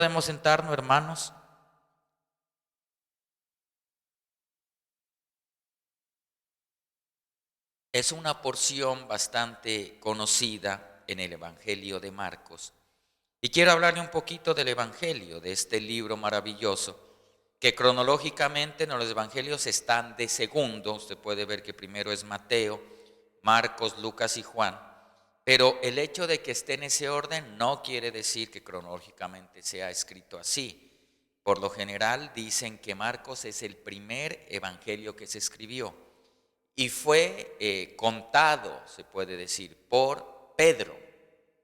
Podemos sentarnos, hermanos. Es una porción bastante conocida en el Evangelio de Marcos. Y quiero hablarle un poquito del Evangelio, de este libro maravilloso, que cronológicamente en los Evangelios están de segundo. Usted puede ver que primero es Mateo, Marcos, Lucas y Juan. Pero el hecho de que esté en ese orden no quiere decir que cronológicamente sea escrito así. Por lo general dicen que Marcos es el primer evangelio que se escribió y fue contado, se puede decir, por Pedro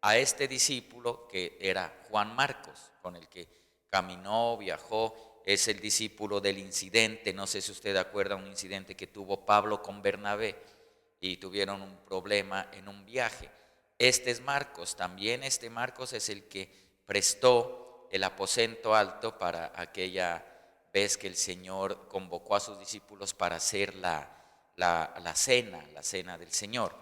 a este discípulo que era Juan Marcos, con el que caminó, viajó. Es el discípulo del incidente, no sé si usted acuerda, un incidente que tuvo Pablo con Bernabé y tuvieron un problema en un viaje. Este es Marcos, también este Marcos es el que prestó el aposento alto para aquella vez que el Señor convocó a sus discípulos para hacer la cena del Señor.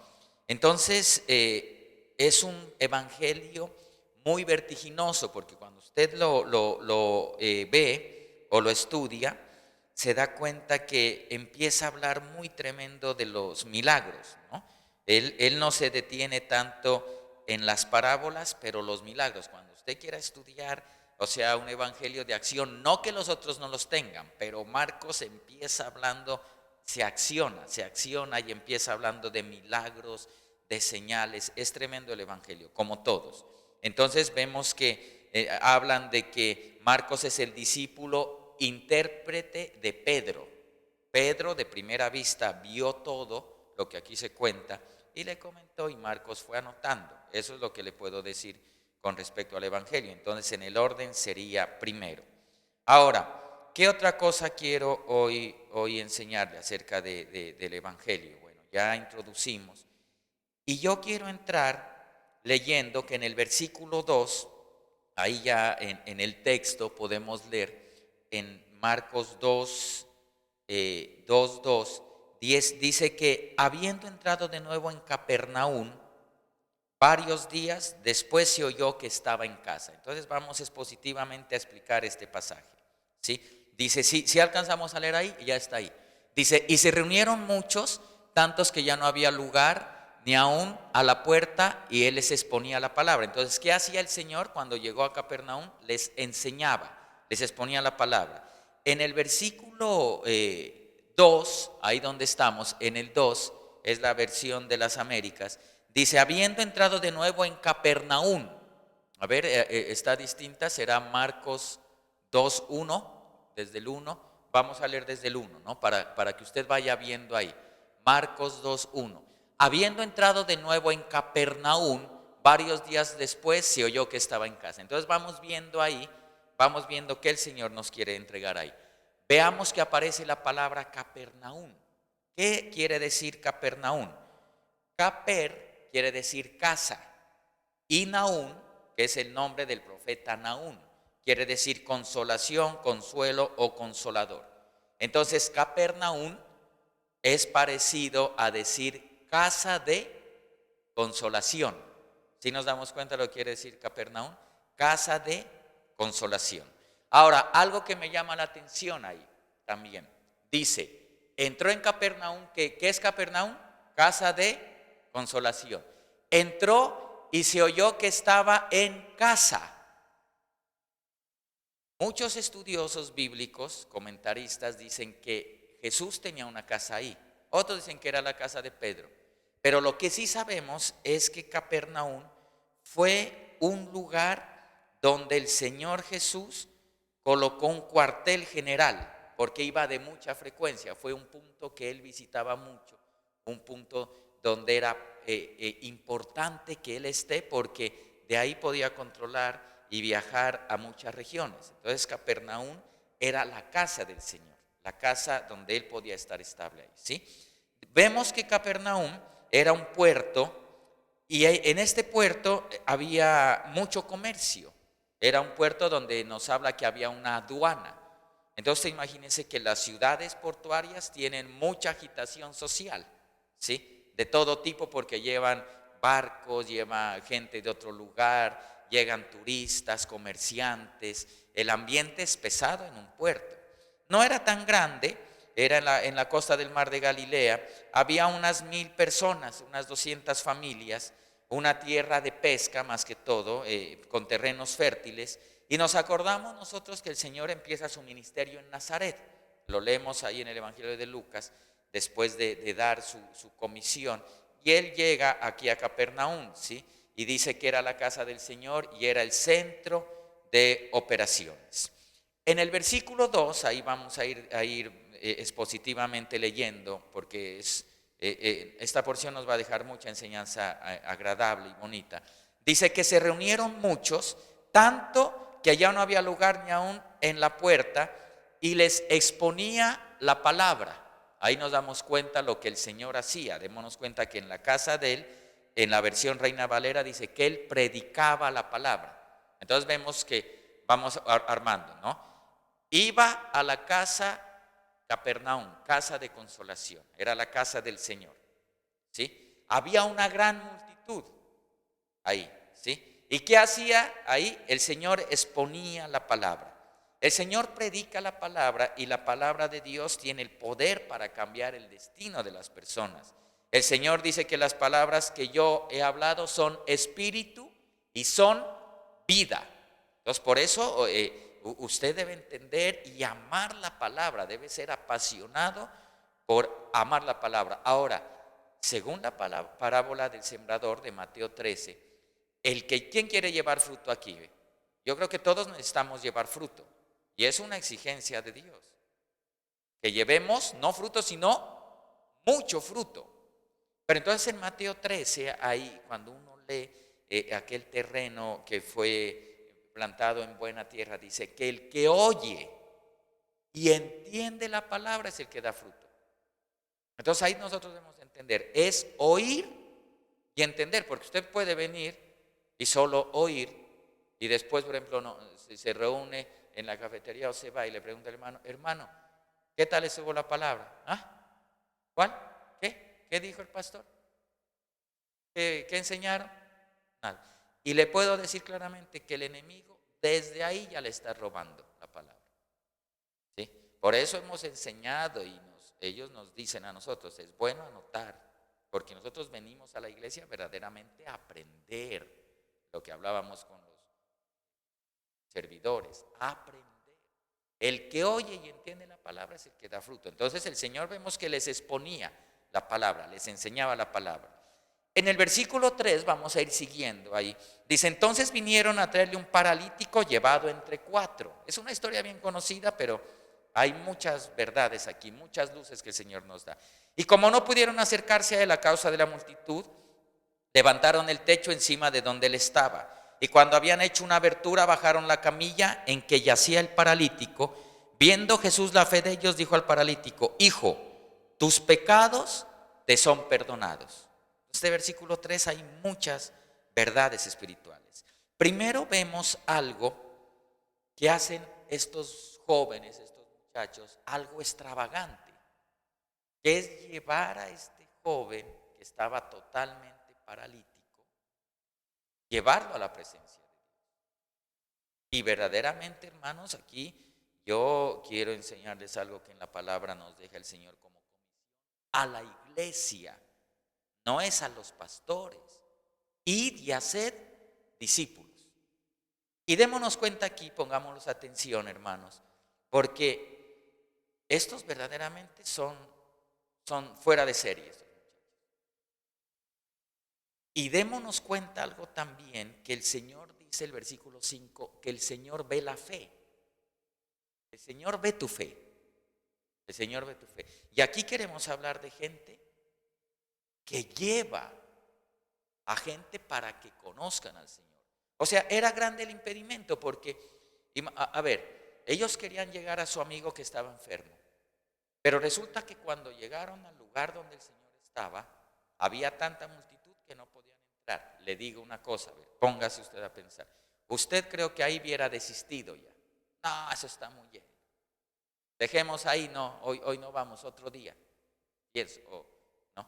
Entonces, es un evangelio muy vertiginoso, porque cuando usted lo ve o lo estudia, se da cuenta que empieza a hablar muy tremendo de los milagros, ¿no? Él no se detiene tanto en las parábolas, pero los milagros. Cuando usted quiera estudiar, o sea, un evangelio de acción, no que los otros no los tengan, pero Marcos empieza hablando, se acciona y empieza hablando de milagros, de señales. Es tremendo el evangelio, como todos. Entonces vemos que hablan de que Marcos es el discípulo intérprete de Pedro. Pedro de primera vista vio todo lo que aquí se cuenta y le comentó, y Marcos fue anotando. Eso es lo que le puedo decir con respecto al evangelio. Entonces en el orden sería primero. Ahora, ¿qué otra cosa quiero hoy enseñarle acerca del evangelio? Bueno, ya introducimos. Y yo quiero entrar leyendo que en el versículo 2, ahí ya en el texto podemos leer en Marcos 2, 2, 10, dice que habiendo entrado de nuevo en Capernaum, varios días después se oyó que estaba en casa. Entonces vamos expositivamente a explicar este pasaje, ¿sí? Dice, si alcanzamos a leer ahí, ya está ahí. Dice, y se reunieron muchos, tantos que ya no había lugar ni aún a la puerta, y él les exponía la palabra. Entonces, ¿qué hacía el Señor cuando llegó a Capernaum? Les enseñaba, les exponía la palabra. En el versículo 2, ahí donde estamos, en el 2, es la versión de las Américas, dice, habiendo entrado de nuevo en Capernaum. A ver, está distinta, será Marcos 2:1, desde el 1. Vamos a leer desde el 1, ¿no? Para que usted vaya viendo ahí. Marcos 2:1. Habiendo entrado de nuevo en Capernaum, varios días después se oyó que estaba en casa. Entonces vamos viendo ahí, vamos viendo qué el Señor nos quiere entregar ahí. Veamos que aparece la palabra Capernaum. ¿Qué quiere decir Capernaum? Caper quiere decir casa, y Nahum, que es el nombre del profeta Nahum, quiere decir consolación, consuelo o consolador. Entonces Capernaum es parecido a decir casa de consolación. ¿Sí nos damos cuenta de lo que quiere decir Capernaum? Casa de consolación. Ahora, algo que me llama la atención ahí también. Dice, entró en Capernaum, ¿qué es Capernaum? Casa de consolación. Entró y se oyó que estaba en casa. Muchos estudiosos bíblicos, comentaristas, dicen que Jesús tenía una casa ahí. Otros dicen que era la casa de Pedro. Pero lo que sí sabemos es que Capernaum fue un lugar donde el Señor Jesús colocó un cuartel general, porque iba de mucha frecuencia. Fue un punto que él visitaba mucho, un punto donde era importante que él esté, porque de ahí podía controlar y viajar a muchas regiones. Entonces Capernaum era la casa del Señor, la casa donde él podía estar estable ahí, ¿sí? Vemos que Capernaum era un puerto, y en este puerto había mucho comercio. Era un puerto donde nos habla que había una aduana. Entonces imagínense que las ciudades portuarias tienen mucha agitación social, ¿sí? De todo tipo, porque llevan barcos, lleva gente de otro lugar, llegan turistas, comerciantes, el ambiente es pesado en un puerto. No era tan grande, era en la costa del mar de Galilea, había unas 1000 personas, unas 200 familias, una tierra de pesca más que todo, con terrenos fértiles, y nos acordamos nosotros que el Señor empieza su ministerio en Nazaret. Lo leemos ahí en el Evangelio de Lucas, después de dar su comisión, y Él llega aquí a Capernaum, ¿sí? Y dice que era la casa del Señor y era el centro de operaciones. En el versículo 2, ahí vamos a ir expositivamente leyendo, porque esta porción nos va a dejar mucha enseñanza agradable y bonita. Dice que se reunieron muchos, tanto que ya no había lugar ni aún en la puerta, y les exponía la palabra. Ahí nos damos cuenta lo que el Señor hacía. Démonos cuenta que en la casa de Él, en la versión Reina Valera, dice que Él predicaba la palabra. Entonces vemos que vamos armando, ¿no? Iba a la casa Capernaum, casa de consolación, era la casa del Señor, ¿sí? Había una gran multitud ahí, ¿sí? ¿Y qué hacía ahí? El Señor exponía la palabra. El Señor predica la palabra y la palabra de Dios tiene el poder para cambiar el destino de las personas. El Señor dice que las palabras que yo he hablado son espíritu y son vida. Entonces, por eso usted debe entender y amar la palabra, debe ser apasionado por amar la palabra. Ahora, según la parábola del sembrador de Mateo 13, ¿quién quiere llevar fruto aquí? Yo creo que todos necesitamos llevar fruto. Y es una exigencia de Dios. Que llevemos no fruto, sino mucho fruto. Pero entonces en Mateo 13, ahí cuando uno lee aquel terreno que fue plantado en buena tierra, dice que el que oye y entiende la palabra es el que da fruto. Entonces ahí nosotros debemos entender, es oír y entender, porque usted puede venir y solo oír y después, por ejemplo, se reúne en la cafetería o se va y le pregunta al hermano, ¿qué tal estuvo la palabra? ¿Ah? ¿Cuál? ¿Qué dijo el pastor? ¿Qué enseñaron? Nada. Y le puedo decir claramente que el enemigo desde ahí ya le está robando la palabra. ¿Sí? Por eso hemos enseñado y ellos nos dicen a nosotros, es bueno anotar, porque nosotros venimos a la iglesia verdaderamente a aprender lo que hablábamos con los servidores, aprender. El que oye y entiende la palabra es el que da fruto. Entonces el Señor vemos que les exponía la palabra, les enseñaba la palabra. En el versículo 3 vamos a ir siguiendo ahí. Dice, entonces vinieron a traerle un paralítico llevado entre 4. Es una historia bien conocida, pero hay muchas verdades aquí, muchas luces que el Señor nos da. Y como no pudieron acercarse a él a causa de la multitud, levantaron el techo encima de donde él estaba. Y cuando habían hecho una abertura, bajaron la camilla en que yacía el paralítico. Viendo Jesús la fe de ellos, dijo al paralítico, hijo, tus pecados te son perdonados. En este versículo 3 hay muchas verdades espirituales. Primero vemos algo que hacen estos jóvenes, estos muchachos, algo extravagante, que es llevar a este joven que estaba totalmente paralítico, llevarlo a la presencia de Dios. Y verdaderamente, hermanos, aquí yo quiero enseñarles algo que en la palabra nos deja el Señor como comisión. A la iglesia, no es a los pastores. Id y haced discípulos. Y démonos cuenta aquí, pongámonos atención, hermanos, porque estos verdaderamente son fuera de serie. Y démonos cuenta algo también, que el Señor dice el versículo 5, que el Señor ve la fe. El Señor ve tu fe. El Señor ve tu fe. Y aquí queremos hablar de gente que lleva a gente para que conozcan al Señor. O sea, era grande el impedimento porque, a ver, ellos querían llegar a su amigo que estaba enfermo. Pero resulta que cuando llegaron al lugar donde el Señor estaba, había tanta multitud que no podían entrar. Le digo una cosa, a ver, póngase usted a pensar. Usted creo que ahí hubiera desistido ya. No, eso está muy lleno. Dejemos ahí, no, hoy no vamos, otro día. Y eso, no.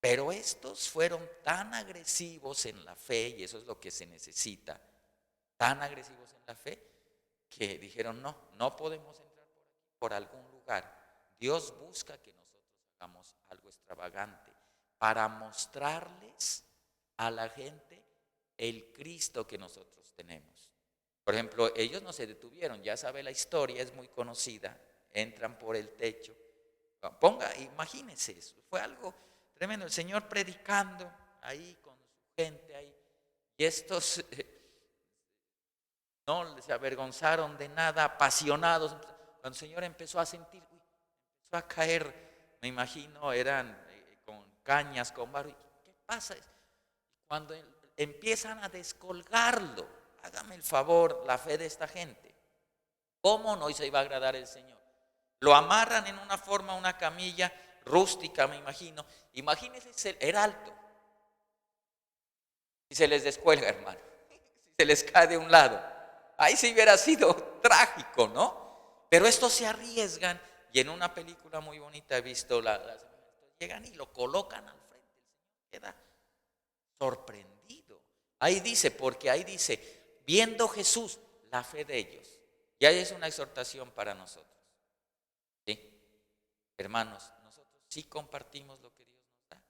Pero estos fueron tan agresivos en la fe, y eso es lo que se necesita, tan agresivos en la fe, que dijeron, no podemos entrar por algún lugar. Dios busca que nosotros hagamos algo extravagante para mostrarles a la gente el Cristo que nosotros tenemos. Por ejemplo, ellos no se detuvieron, ya sabe la historia, es muy conocida, entran por el techo. Imagínense eso, fue algo tremendo, el Señor predicando ahí con su gente ahí, y estos no se avergonzaron de nada, apasionados. Cuando el Señor empezó a sentir, empezó a caer, me imagino, eran con cañas, con barro. ¿Qué pasa? Cuando empiezan a descolgarlo, hágame el favor, la fe de esta gente, ¿cómo no se iba a agradar el Señor? Lo amarran en una forma, una camilla rústica, me imagino. Imagínense, era alto. Si se les descuelga, hermano, si se les cae de un lado, ahí sí hubiera sido trágico, ¿no? Pero estos se arriesgan, y en una película muy bonita he visto, llegan y lo colocan al frente. El Señor queda sorprendido. Ahí dice, viendo Jesús la fe de ellos. Y ahí es una exhortación para nosotros. ¿Sí? Hermanos, nosotros sí compartimos lo que Dios nos da.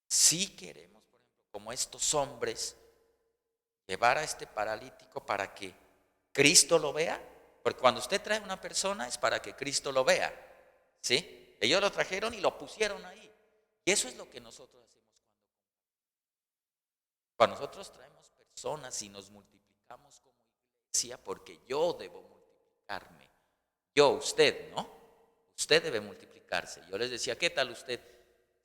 Sí queremos, por ejemplo, como estos hombres, llevar a este paralítico para que Cristo lo vea. Porque cuando usted trae a una persona es para que Cristo lo vea. ¿Sí? Ellos lo trajeron y lo pusieron ahí. Y eso es lo que nosotros hacemos cuando nosotros traemos personas y nos multiplicamos como iglesia, porque yo debo multiplicarme. Usted, ¿no? Usted debe multiplicarse. Yo les decía, ¿qué tal usted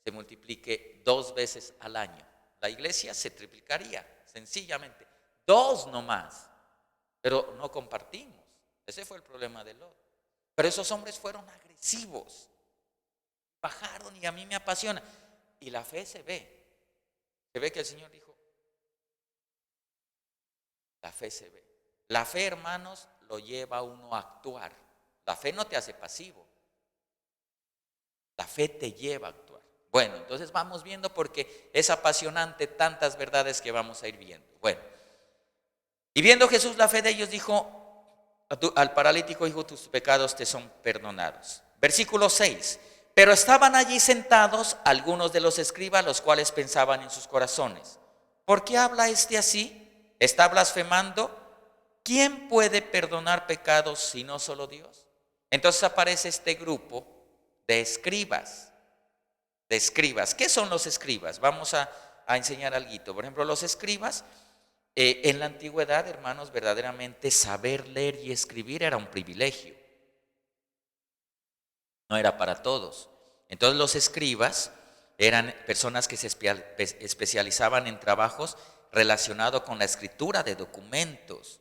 se multiplique 2 veces al año? La iglesia se triplicaría, sencillamente. 2 nomás. Pero no compartimos. Ese fue el problema de Lot. Pero esos hombres fueron agresivos. Bajaron, y a mí me apasiona. Y la fe se ve. Se ve que el Señor dijo, la fe se ve. La fe, hermanos, lo lleva a uno a actuar. La fe no te hace pasivo. La fe te lleva a actuar. Bueno, entonces vamos viendo, porque es apasionante tantas verdades que vamos a ir viendo. Bueno, y viendo Jesús la fe de ellos, dijo al paralítico, hijo, tus pecados te son perdonados. Versículo 6. Pero estaban allí sentados algunos de los escribas, los cuales pensaban en sus corazones, ¿por qué habla este así? ¿Está blasfemando? ¿Quién puede perdonar pecados si no solo Dios? Entonces aparece este grupo de escribas. ¿Qué son los escribas? Vamos a enseñar algo. Por ejemplo, los escribas, en la antigüedad, hermanos, verdaderamente saber leer y escribir era un privilegio. No era para todos. Entonces los escribas eran personas que se especializaban en trabajos relacionados con la escritura de documentos,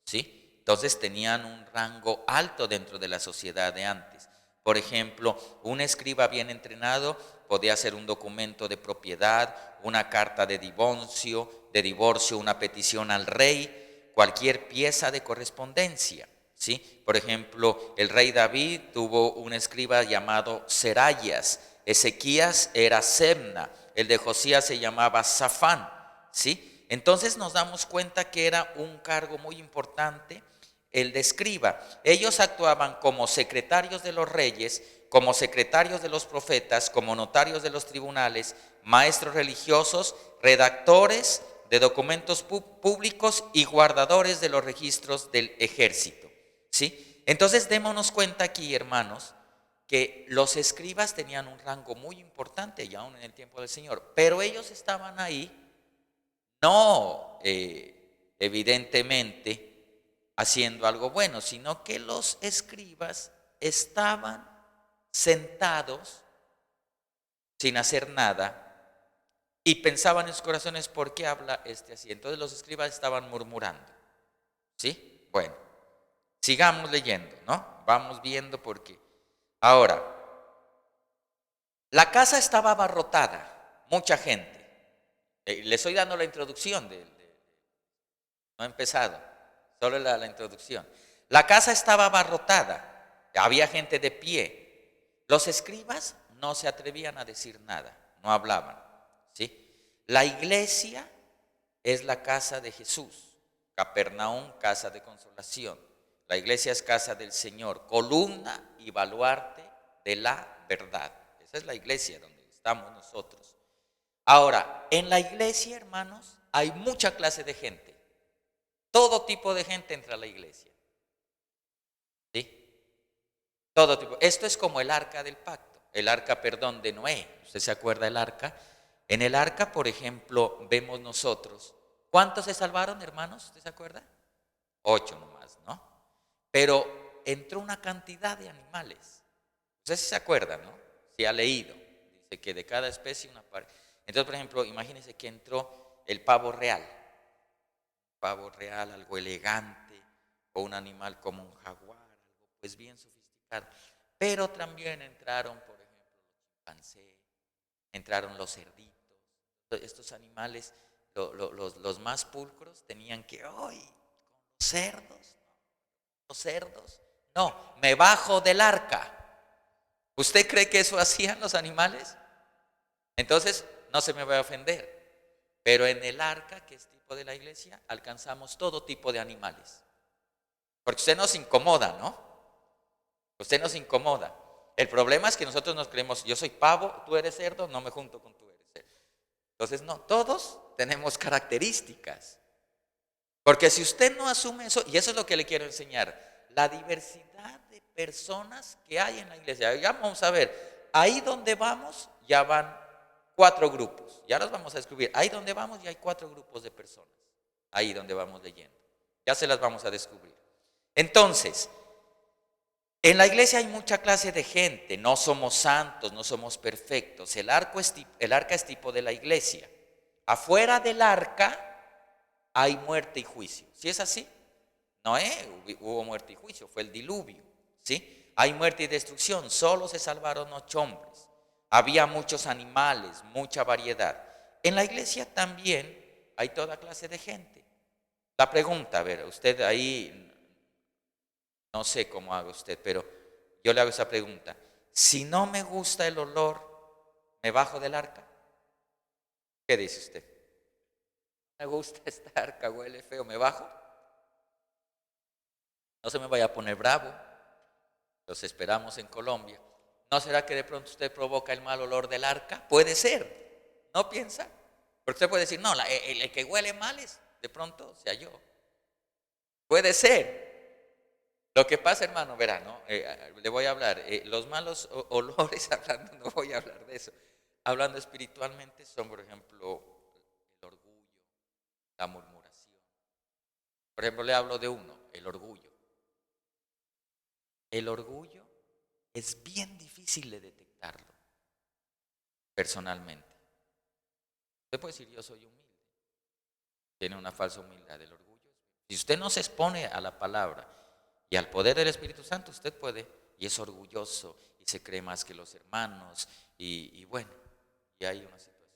¿sí? Entonces tenían un rango alto dentro de la sociedad de antes. Por ejemplo, un escriba bien entrenado podía hacer un documento de propiedad, una carta de divorcio, una petición al rey, cualquier pieza de correspondencia, ¿sí? Por ejemplo, el rey David tuvo un escriba llamado Serayas, Ezequías era Sebna, el de Josías se llamaba Safán, ¿sí? Entonces nos damos cuenta que era un cargo muy importante el de escriba. Ellos actuaban como secretarios de los reyes, como secretarios de los profetas, como notarios de los tribunales, maestros religiosos, redactores de documentos públicos y guardadores de los registros del ejército, ¿sí? Entonces démonos cuenta aquí, hermanos, que los escribas tenían un rango muy importante ya aún en el tiempo del Señor, pero ellos estaban ahí no evidentemente haciendo algo bueno, sino que los escribas estaban sentados sin hacer nada y pensaban en sus corazones, ¿por qué habla este así? Entonces los escribas estaban murmurando, ¿sí? Bueno, sigamos leyendo, ¿no? Vamos viendo por qué. Ahora, la casa estaba abarrotada, mucha gente. Le estoy dando la introducción, no he empezado, solo la introducción. La casa estaba abarrotada, había gente de pie. Los escribas no se atrevían a decir nada, no hablaban, ¿sí? La iglesia es la casa de Jesús, Capernaum, casa de consolación. La iglesia es casa del Señor, columna y baluarte de la verdad. Esa es la iglesia donde estamos nosotros. Ahora, en la iglesia, hermanos, hay mucha clase de gente. Todo tipo de gente entra a la iglesia. ¿Sí? Todo tipo. Esto es como el arca del pacto. El arca, perdón, de Noé. ¿Usted se acuerda del arca? En el arca, por ejemplo, vemos nosotros. ¿Cuántos se salvaron, hermanos? ¿Usted se acuerda? 8 nomás, ¿no? Pero entró una cantidad de animales. Usted sí se acuerda, ¿no? Si ha leído. Dice que de cada especie una parte. Entonces, por ejemplo, imagínense que entró el pavo real. Pavo real, algo elegante, o un animal como un jaguar, algo pues bien sofisticado. Pero también entraron, por ejemplo, los chimpancés, entraron los cerditos. Estos animales, los más pulcros, tenían que, ¡ay! Los cerdos. No, me bajo del arca. ¿Usted cree que eso hacían los animales? Entonces, no se me va a ofender. Pero en el arca, que es tipo de la iglesia, alcanzamos todo tipo de animales. Porque usted nos incomoda, ¿no? Usted nos incomoda. El problema es que nosotros nos creemos, yo soy pavo, tú eres cerdo, no me junto con tú eres cerdo. Entonces, no, todos tenemos características. Porque si usted no asume eso, y eso es lo que le quiero enseñar, la diversidad de personas que hay en la iglesia. Ya vamos a ver, ahí donde vamos ya van 4 grupos, ya los vamos a descubrir. Ahí donde vamos ya hay 4 grupos de personas, ahí donde vamos leyendo. Ya se las vamos a descubrir. Entonces, en la iglesia hay mucha clase de gente, no somos santos, no somos perfectos. El arca es tipo de la iglesia. Afuera del arca hay muerte y juicio. ¿Sí es así? Noé hubo muerte y juicio, fue el diluvio. ¿Sí? Hay muerte y destrucción, solo se salvaron 8 hombres. Había muchos animales, mucha variedad. En la iglesia también hay toda clase de gente. La pregunta, a ver, usted ahí, no sé cómo haga usted, pero yo le hago esa pregunta. Si no me gusta el olor, ¿me bajo del arca? ¿Qué dice usted? Me gusta esta arca, huele feo, ¿me bajo? No se me vaya a poner bravo. Los esperamos en Colombia. ¿No será que de pronto usted provoca el mal olor del arca? Puede ser. ¿No piensa? Porque usted puede decir, no, el que huele mal es, de pronto sea yo. Puede ser. Lo que pasa, hermano, verá, ¿no? Le voy a hablar. Los malos olores, hablando, no voy a hablar de eso. Hablando espiritualmente son, por ejemplo, el orgullo, la murmuración. Por ejemplo, le hablo de uno, el orgullo. El orgullo es bien difícil de detectarlo personalmente. Usted puede decir, yo soy humilde. Tiene una falsa humildad. El orgullo. Si usted no se expone a la palabra y al poder del Espíritu Santo, usted puede, y es orgulloso, y se cree más que los hermanos, y bueno, y hay una situación.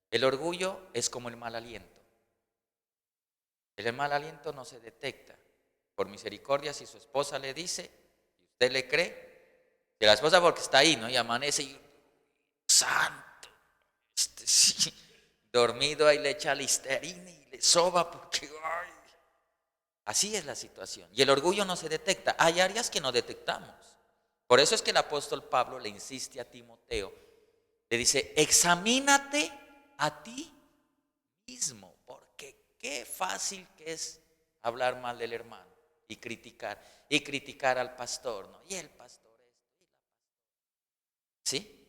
El orgullo es como el mal aliento. El mal aliento no se detecta. Por misericordia, si su esposa le dice, y usted le cree, que la esposa porque está ahí, ¿no? Y amanece y, santo, sí, dormido ahí le echa listerina y le soba porque, ay. Así es la situación. Y el orgullo no se detecta. Hay áreas que no detectamos. Por eso es que el apóstol Pablo le insiste a Timoteo, le dice, examínate a ti mismo, porque qué fácil que es hablar mal del hermano y criticar al pastor, ¿no? Y el pastor esto, ¿sí?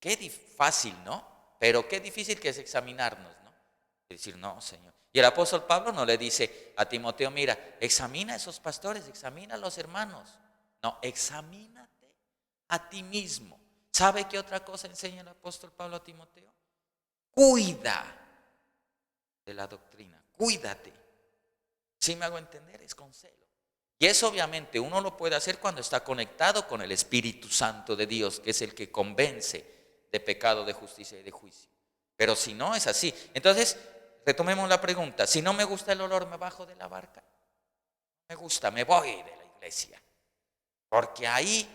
Qué fácil, ¿no? Pero qué difícil que es examinarnos, ¿no? Es decir, no, Señor. Y el apóstol Pablo no le dice a Timoteo, mira, examina a esos pastores, examina a los hermanos. No, examínate a ti mismo. ¿Sabe qué otra cosa enseña el apóstol Pablo a Timoteo? Cuida de la doctrina, cuídate. ¿Sí me hago entender? Es con celo. Y eso obviamente uno lo puede hacer cuando está conectado con el Espíritu Santo de Dios, que es el que convence de pecado, de justicia y de juicio. Pero si no es así, entonces retomemos la pregunta. Si no me gusta el olor, ¿me bajo de la barca? Me gusta, me voy de la iglesia. Porque ahí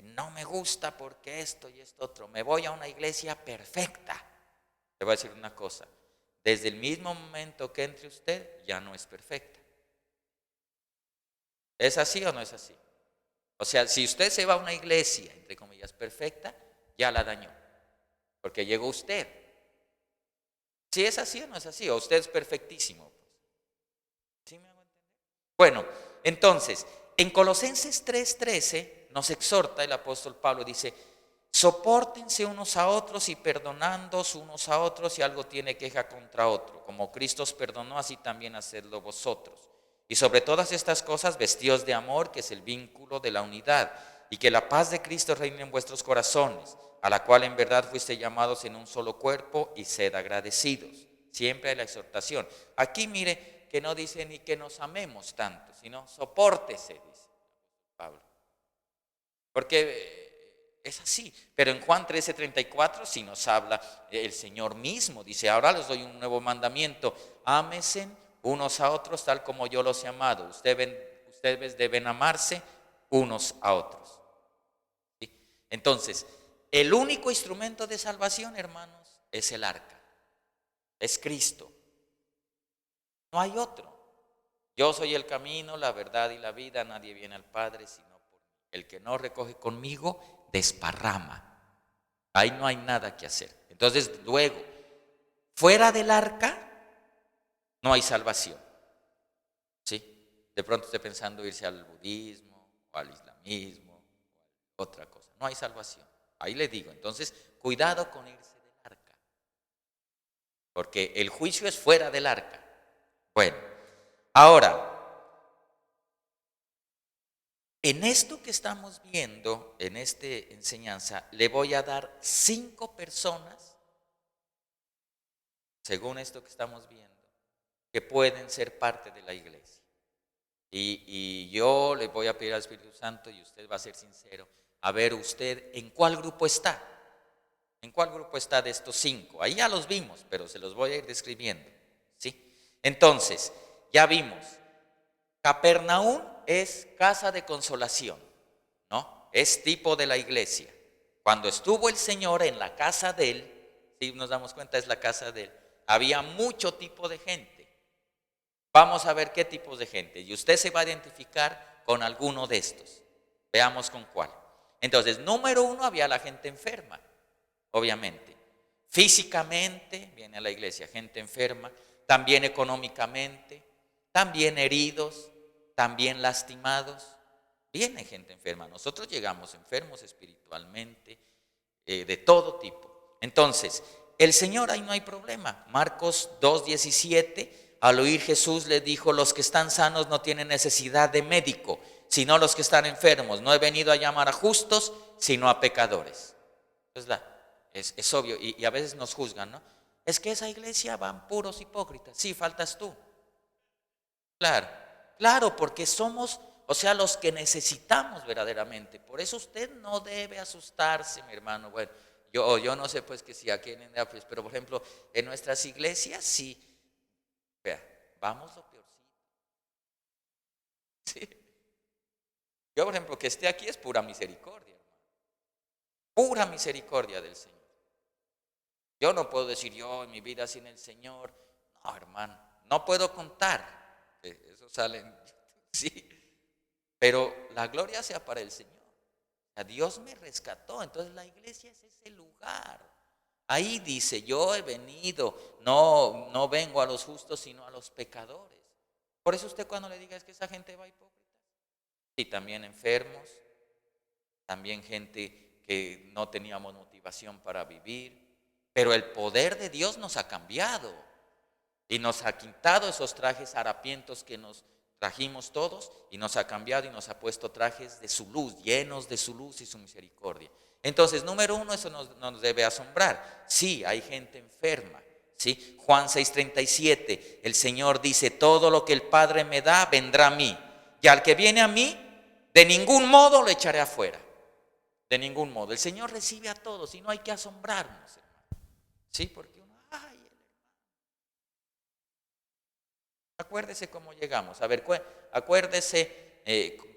no me gusta porque esto y esto otro, me voy a una iglesia perfecta. Le voy a decir una cosa, desde el mismo momento que entre usted, ya no es perfecta. ¿Es así o no es así? O sea, si usted se va a una iglesia, entre comillas, perfecta, ya la dañó, porque llegó usted. Si es así o no es así, o usted es perfectísimo. ¿Sí me hago entender? Bueno, entonces, en Colosenses 3:13 nos exhorta el apóstol Pablo, dice, sopórtense unos a otros y perdonándoos unos a otros si algo tiene queja contra otro. Como Cristo os perdonó, así también hacedlo vosotros. Y sobre todas estas cosas, vestíos de amor, que es el vínculo de la unidad, y que la paz de Cristo reine en vuestros corazones, a la cual en verdad fuiste llamados en un solo cuerpo, y sed agradecidos. Siempre hay la exhortación. Aquí mire que no dice ni que nos amemos tanto, sino sopórtese, dice Pablo. Porque es así. Pero en Juan 13:34 sí nos habla el Señor mismo. Dice, ahora les doy un nuevo mandamiento. Ámense unos a otros tal como yo los he amado. Ustedes deben amarse unos a otros. ¿Sí? Entonces, el único instrumento de salvación, hermanos, es el arca. Es Cristo. No hay otro. Yo soy el camino, la verdad y la vida. Nadie viene al Padre sino por mí. El que no recoge conmigo, desparrama. Ahí no hay nada que hacer. Entonces, luego, fuera del arca, no hay salvación. ¿Sí? De pronto esté pensando irse al budismo, o al islamismo, o a otra cosa. No hay salvación. Ahí le digo. Entonces, cuidado con irse del arca. Porque el juicio es fuera del arca. Bueno, ahora, en esto que estamos viendo, en esta enseñanza, le voy a dar 5 personas, según esto que estamos viendo, que pueden ser parte de la iglesia. Y yo le voy a pedir al Espíritu Santo, y usted va a ser sincero, a ver usted en cuál grupo está. ¿En cuál grupo está de estos 5? Ahí ya los vimos, pero se los voy a ir describiendo. ¿Sí? Entonces, ya vimos, Capernaum es casa de consolación, ¿no? Es tipo de la iglesia. Cuando estuvo el Señor en la casa de él, si nos damos cuenta es la casa de él, había mucho tipo de gente. Vamos a ver qué tipos de gente. Y usted se va a identificar con alguno de estos. Veamos con cuál. Entonces, número 1, había la gente enferma, obviamente. Físicamente, viene a la iglesia gente enferma, también económicamente, también heridos, también lastimados. Viene gente enferma. Nosotros llegamos enfermos espiritualmente, de todo tipo. Entonces, el Señor, ahí no hay problema. Marcos 2:17, al oír Jesús le dijo, los que están sanos no tienen necesidad de médico, sino los que están enfermos. No he venido a llamar a justos, sino a pecadores. Es obvio, y a veces nos juzgan, ¿no? Es que esa iglesia van puros hipócritas. Sí, faltas tú. Claro, claro, porque somos, o sea, los que necesitamos verdaderamente. Por eso usted no debe asustarse, mi hermano. Bueno, yo no sé pues que si aquí en Indianápolis, pero por ejemplo, en nuestras iglesias sí, vea, vamos lo peorcito. Sí. Yo, por ejemplo, que esté aquí es pura misericordia, hermano. Pura misericordia del Señor. Yo no puedo decir yo en mi vida sin el Señor. No, hermano, no puedo contar. Eso sale en sí. Pero la gloria sea para el Señor. A Dios me rescató. Entonces la iglesia es ese lugar. Ahí dice, yo he venido, no vengo a los justos, sino a los pecadores. Por eso usted cuando le diga es que esa gente va hipócrita. Y también enfermos, también gente que no teníamos motivación para vivir. Pero el poder de Dios nos ha cambiado y nos ha quitado esos trajes harapientos que nos trajimos todos y nos ha cambiado y nos ha puesto trajes de su luz, llenos de su luz y su misericordia. Entonces, número 1, eso no nos debe asombrar. Sí, hay gente enferma. ¿Sí? Juan 6:37, el Señor dice, todo lo que el Padre me da vendrá a mí. Y al que viene a mí, de ningún modo lo echaré afuera. De ningún modo. El Señor recibe a todos y no hay que asombrarnos, hermano. Sí, porque uno, ay, acuérdese cómo llegamos. A ver, acuérdese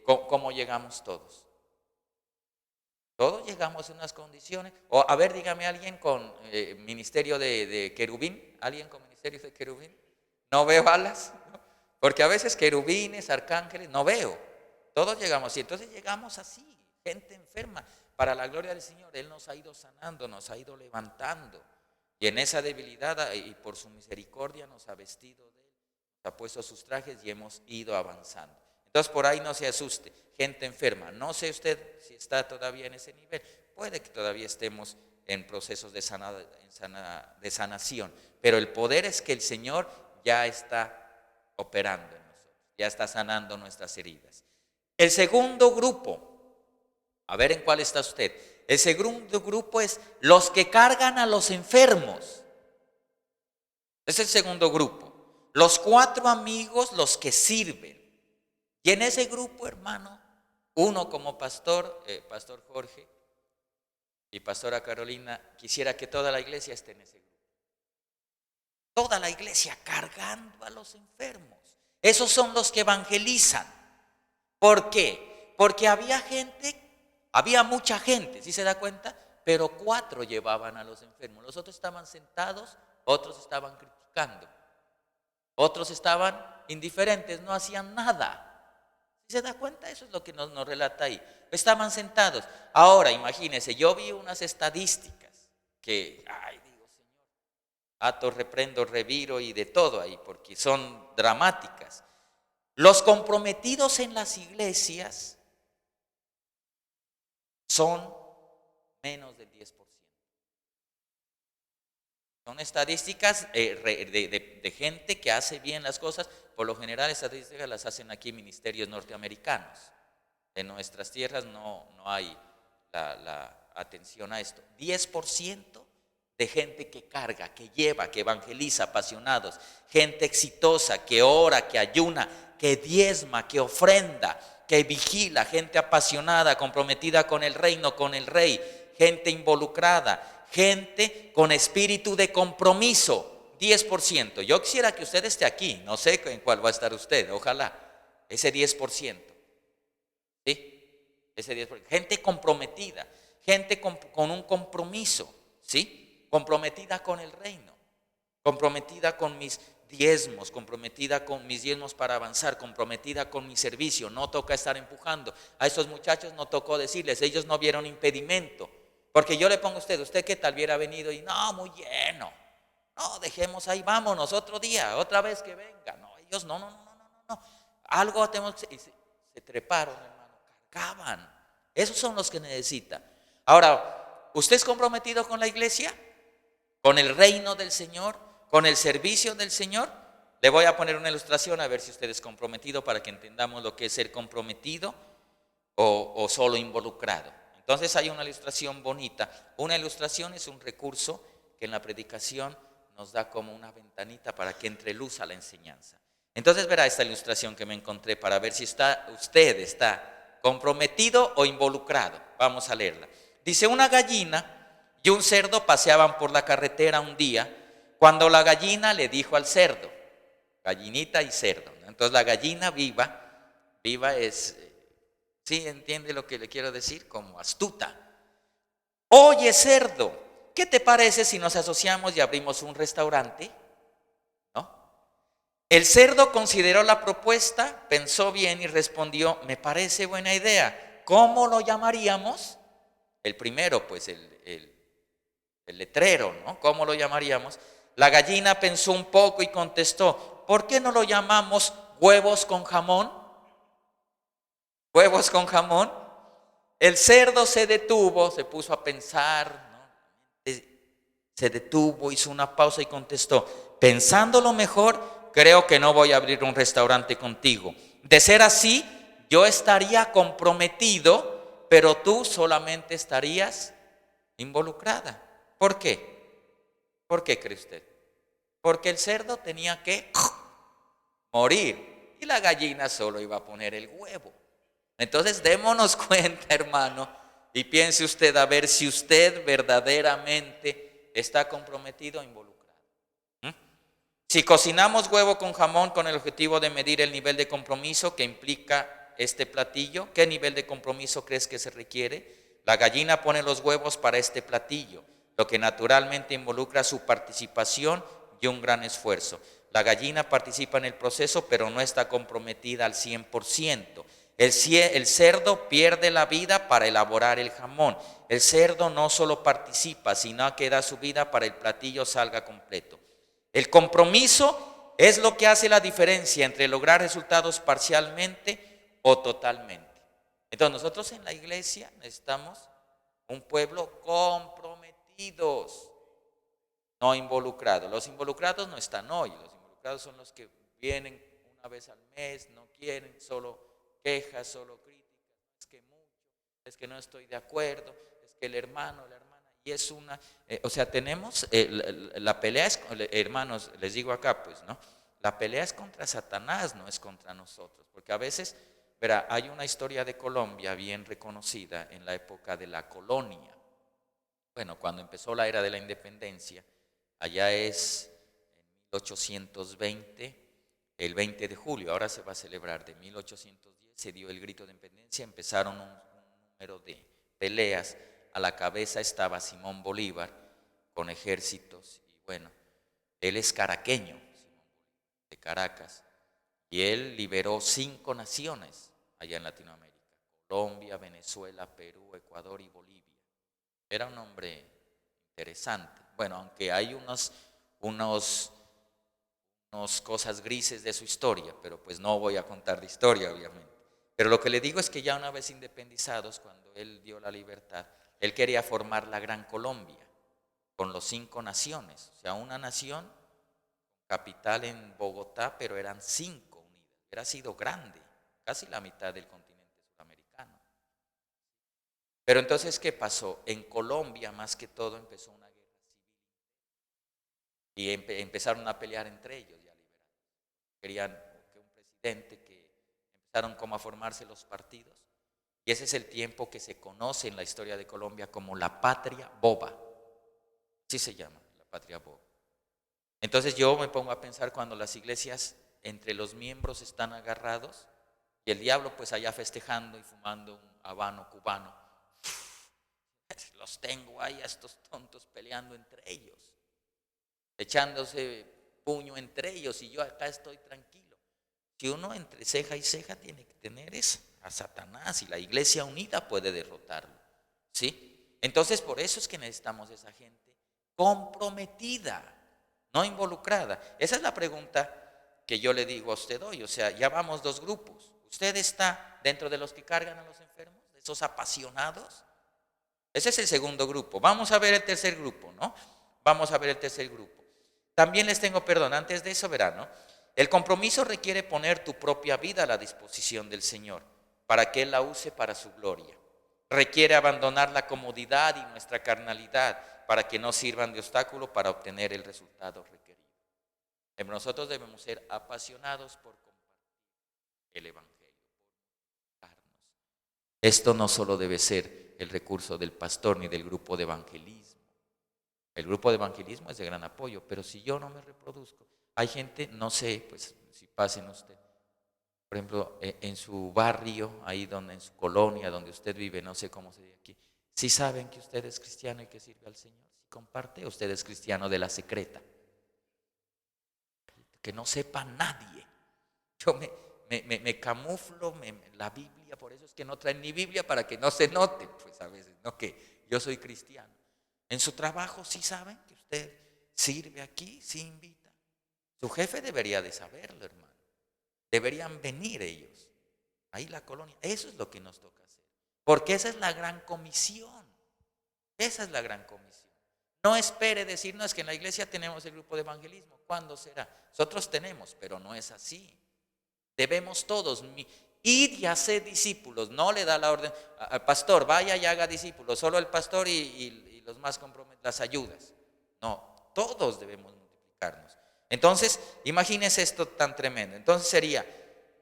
cómo llegamos todos. Todos llegamos en unas condiciones. O a ver, dígame alguien con ministerio de querubín. ¿Alguien con ministerio de querubín? No veo alas, ¿no? Porque a veces querubines, arcángeles, no veo. Todos llegamos así. Entonces llegamos así, gente enferma. Para la gloria del Señor, Él nos ha ido sanando, nos ha ido levantando. Y en esa debilidad y por su misericordia nos ha vestido de Él, nos ha puesto sus trajes y hemos ido avanzando. Entonces por ahí no se asuste, gente enferma. No sé usted si está todavía en ese nivel. Puede que todavía estemos en procesos de sanación. Pero el poder es que el Señor ya está operando en nosotros, ya está sanando nuestras heridas. El segundo grupo, a ver en cuál está usted. El segundo grupo es los que cargan a los enfermos. Es el segundo grupo. Los 4 amigos, los que sirven. Y en ese grupo, hermano, uno como pastor, Pastor Jorge y Pastora Carolina, quisiera que toda la iglesia esté en ese grupo. Toda la iglesia cargando a los enfermos. Esos son los que evangelizan. ¿Por qué? Porque había mucha gente, ¿sí se da cuenta? Pero 4 llevaban a los enfermos. Los otros estaban sentados, otros estaban criticando. Otros estaban indiferentes, no hacían nada. ¿Se da cuenta? Eso es lo que nos relata ahí. Estaban sentados. Ahora, imagínense, yo vi unas estadísticas que, digo, Señor, ato, reprendo, reviro y de todo ahí, porque son dramáticas. Los comprometidos en las iglesias son menos del 10%. Son estadísticas de gente que hace bien las cosas. Por lo general, estadísticas las hacen aquí ministerios norteamericanos. En nuestras tierras no hay la atención a esto. 10% de gente que carga, que lleva, que evangeliza, apasionados. Gente exitosa, que ora, que ayuna, que diezma, que ofrenda, que vigila. Gente apasionada, comprometida con el reino, con el rey. Gente involucrada. Gente con espíritu de compromiso, 10%. Yo quisiera que usted esté aquí, no sé en cuál va a estar usted, ojalá, ese 10%. ¿Sí? Ese 10%. Gente comprometida, gente con un compromiso, ¿sí? Comprometida con el reino, comprometida con mis diezmos, comprometida con mis diezmos para avanzar, comprometida con mi servicio. No toca estar empujando. A estos muchachos no tocó decirles, ellos no vieron impedimento. Porque yo le pongo a usted qué tal hubiera venido y no, muy lleno. No, dejemos ahí, vámonos otro día, otra vez que venga. No, ellos no. Algo tenemos que... Y se treparon, hermano, cargaban. Esos son los que necesita. Ahora, ¿usted es comprometido con la iglesia? ¿Con el reino del Señor? ¿Con el servicio del Señor? Le voy a poner una ilustración a ver si usted es comprometido para que entendamos lo que es ser comprometido o solo involucrado. Entonces hay una ilustración bonita. Una ilustración es un recurso que en la predicación nos da como una ventanita para que entre luz a la enseñanza. Entonces verá esta ilustración que me encontré para ver si usted está comprometido o involucrado. Vamos a leerla. Dice: una gallina y un cerdo paseaban por la carretera un día, cuando la gallina le dijo al cerdo, gallinita y cerdo, ¿no? Entonces la gallina viva es... ¿Sí entiende lo que le quiero decir? Como astuta. Oye, cerdo, ¿qué te parece si nos asociamos y abrimos un restaurante? ¿No? El cerdo consideró la propuesta, pensó bien y respondió: me parece buena idea. ¿Cómo lo llamaríamos? El primero, pues el letrero, ¿no? ¿Cómo lo llamaríamos? La gallina pensó un poco y contestó: ¿por qué no lo llamamos huevos con jamón? Huevos con jamón. El cerdo se detuvo, se puso a pensar, ¿no? Se detuvo, hizo una pausa y contestó: pensándolo mejor, creo que no voy a abrir un restaurante contigo. De ser así, yo estaría comprometido, pero tú solamente estarías involucrada. ¿Por qué? ¿Por qué cree usted? Porque el cerdo tenía que morir y la gallina solo iba a poner el huevo. Entonces démonos cuenta, hermano, y piense usted a ver si usted verdaderamente está comprometido o involucrado. Si cocinamos huevo con jamón con el objetivo de medir el nivel de compromiso que implica este platillo, ¿qué nivel de compromiso crees que se requiere? La gallina pone los huevos para este platillo, lo que naturalmente involucra su participación y un gran esfuerzo. La gallina participa en el proceso, pero no está comprometida al 100%. El cerdo pierde la vida para elaborar el jamón. El cerdo no solo participa, sino que da su vida para que el platillo salga completo. El compromiso es lo que hace la diferencia entre lograr resultados parcialmente o totalmente. Entonces nosotros en la iglesia necesitamos un pueblo comprometidos, no involucrados. Los involucrados no están hoy, los involucrados son los que vienen una vez al mes, no quieren, solo quejas, solo críticas, es que mucho, es que no estoy de acuerdo, es que el hermano, la hermana, y es una, o sea, tenemos, la pelea es, hermanos, les digo acá, pues, ¿no? La pelea es contra Satanás, no es contra nosotros, porque a veces, verá, hay una historia de Colombia bien reconocida en la época de la colonia. Bueno, cuando empezó la era de la independencia, allá es en 1820, el 20 de julio, ahora se va a celebrar, de 1810, se dio el grito de independencia, empezaron un número de peleas, a la cabeza estaba Simón Bolívar con ejércitos, y bueno, él es caraqueño, de Caracas, y él liberó 5 naciones allá en Latinoamérica: Colombia, Venezuela, Perú, Ecuador y Bolivia. Era un hombre interesante. Bueno, aunque hay unos cosas grises de su historia, pero pues no voy a contar de historia, obviamente. Pero lo que le digo es que ya una vez independizados, cuando él dio la libertad, él quería formar la Gran Colombia con los 5 naciones, o sea, una nación, capital en Bogotá, pero eran 5 unidas. Hubiera sido grande, casi la mitad del continente sudamericano. Pero entonces, ¿qué pasó? En Colombia, más que todo, empezó una guerra civil y empezaron a pelear entre ellos ya liberados. Querían que un presidente, que empezaron como a formarse los partidos, y ese es el tiempo que se conoce en la historia de Colombia como la patria boba. Así se llama, la patria boba. Entonces yo me pongo a pensar cuando las iglesias entre los miembros están agarrados y el diablo pues allá festejando y fumando un habano cubano. Los tengo ahí a estos tontos peleando entre ellos, echándose puño entre ellos, y yo acá estoy tranquilo. Si uno entre ceja y ceja tiene que tener es a Satanás, y la iglesia unida puede derrotarlo, ¿sí? Entonces por eso es que necesitamos esa gente comprometida, no involucrada. Esa es la pregunta que yo le digo a usted hoy. O sea, ya vamos 2 grupos. ¿Usted está dentro de los que cargan a los enfermos, de esos apasionados? Ese es el segundo grupo. Vamos a ver el tercer grupo, ¿no? Vamos a ver el tercer grupo. También les tengo, perdón, antes de eso, verán, ¿no? El compromiso requiere poner tu propia vida a la disposición del Señor para que Él la use para su gloria. Requiere abandonar la comodidad y nuestra carnalidad para que no sirvan de obstáculo para obtener el resultado requerido. Nosotros debemos ser apasionados por compartir el Evangelio, por darnos. Esto no solo debe ser el recurso del pastor ni del grupo de evangelismo. El grupo de evangelismo es de gran apoyo, pero si yo no me reproduzco, hay gente, no sé, pues si pasen usted, por ejemplo, en su barrio, ahí donde, en su colonia, donde usted vive, no sé cómo se dice aquí, si saben que usted es cristiano y que sirve al Señor, si comparte, usted es cristiano de la secreta, que no sepa nadie. Yo me camuflo, la Biblia, por eso es que no traen ni Biblia para que no se note, pues a veces, no, que yo soy cristiano. En su trabajo sí saben que usted sirve aquí, sí invita. Su jefe debería de saberlo, hermano. Deberían venir ellos. Ahí la colonia, eso es lo que nos toca hacer. Porque esa es la gran comisión. Esa es la gran comisión. No espere decir, no, es que en la iglesia tenemos el grupo de evangelismo. ¿Cuándo será? Nosotros tenemos, pero no es así. Debemos todos ir y hacer discípulos. No le da la orden al pastor, vaya y haga discípulos. Solo el pastor y los más comprometidos, las ayudas. No, todos debemos multiplicarnos. Entonces, imagínense esto tan tremendo. Entonces sería,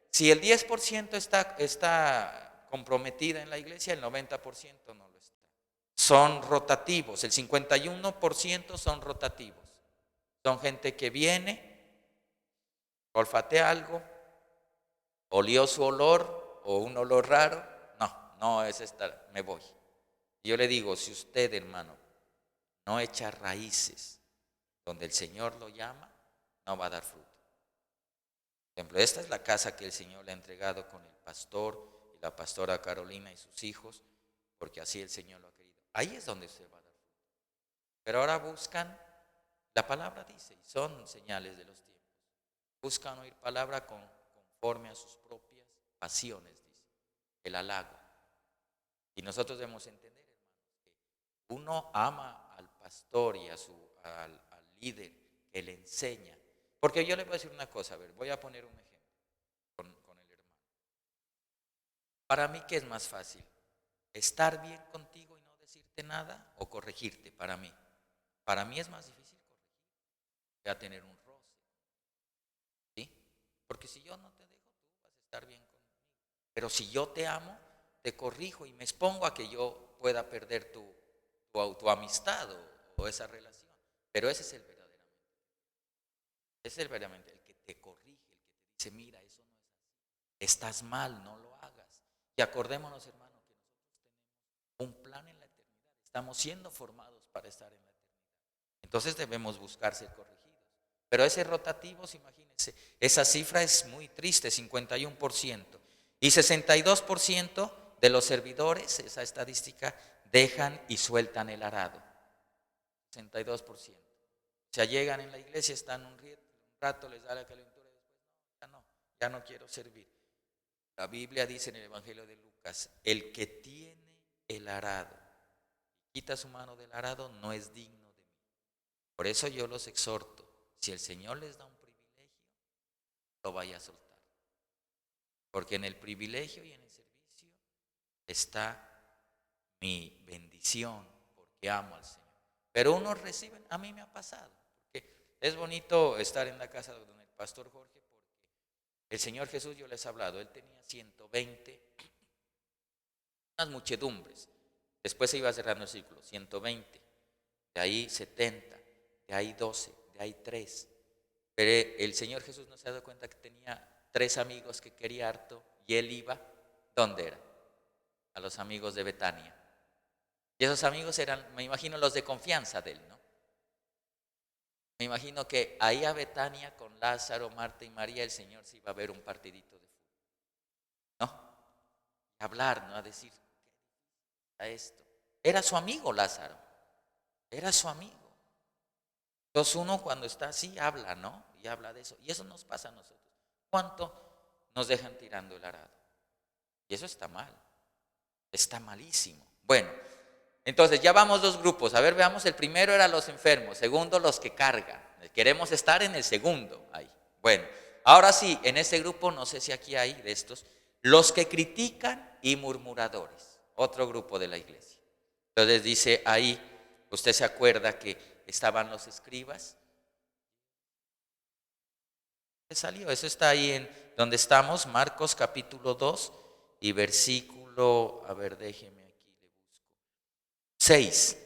si el 10% está comprometida en la iglesia, el 90% no lo está. Son rotativos, el 51% son rotativos. Son gente que viene, olfatea algo, olió su olor o un olor raro, no es esta, me voy. Y yo le digo, si usted, hermano, no echa raíces donde el Señor lo llama, no va a dar fruto. Por ejemplo, esta es la casa que el Señor le ha entregado con el pastor y la pastora Carolina y sus hijos, porque así el Señor lo ha querido. Ahí es donde usted va a dar fruto. Pero ahora buscan, la palabra dice, y son señales de los tiempos, buscan oír palabra conforme a sus propias pasiones, dice, el halago. Y nosotros debemos entender, hermanos, que uno ama al pastor y al líder que le enseña. Porque yo le voy a decir una cosa, a ver, voy a poner un ejemplo con el hermano. Para mí, ¿qué es más fácil? ¿Estar bien contigo y no decirte nada o corregirte? Para mí es más difícil corregir que a tener un roce, ¿sí? Porque si yo no te dejo, tú vas a estar bien conmigo. Pero si yo te amo, te corrijo y me expongo a que yo pueda perder tu amistad o esa relación. Pero ese es el verdaderamente. Ese es el verdaderamente el que te corrige, el que te dice, mira, eso no es así. Estás mal, no lo hagas. Y acordémonos, hermano, que nosotros tenemos un plan en la eternidad. Estamos siendo formados para estar en la eternidad. Entonces debemos buscar ser corregidos. Pero ese rotativo, imagínense, esa cifra es muy triste, 51%. Y 62% de los servidores, esa estadística, dejan y sueltan el arado. 62%. O sea, llegan en la iglesia, están un rato, les da la calentura y después, ya no quiero servir. La Biblia dice en el Evangelio de Lucas, el que tiene el arado, quita su mano del arado, no es digno de mí. Por eso yo los exhorto, si el Señor les da un privilegio, lo vaya a soltar. Porque en el privilegio y en el servicio está mi bendición, porque amo al Señor. Pero unos reciben, a mí me ha pasado, porque es bonito estar en la casa donde el pastor Jorge, porque el Señor Jesús, yo les he hablado, él tenía 120, unas muchedumbres. Después se iba cerrando el círculo, 120, de ahí 70, de ahí 12, de ahí 3. Pero el Señor Jesús no se ha dado cuenta que tenía 3 amigos que quería harto y él iba, ¿dónde era? A los amigos de Betania. Y esos amigos eran, me imagino, los de confianza de él, ¿no? Me imagino que ahí a Betania con Lázaro, Marta y María el Señor se iba a ver un partidito de fútbol, ¿no? A hablar, ¿no? A decir, a esto. Era su amigo Lázaro, era su amigo. Entonces uno cuando está así habla, ¿no? Y habla de eso. Y eso nos pasa a nosotros. ¿Cuánto nos dejan tirando el arado? Y eso está mal, está malísimo. Bueno, entonces ya vamos 2 grupos. A ver, veamos, el primero era los enfermos, segundo los que cargan. Queremos estar en el segundo ahí. Bueno, ahora sí, en este grupo, no sé si aquí hay de estos, los que critican y murmuradores, otro grupo de la iglesia. Entonces dice ahí, usted se acuerda que estaban los escribas. ¿Qué salió? Eso está ahí en donde estamos, Marcos capítulo 2 y versículo, a ver, déjeme aquí, le busco, 6,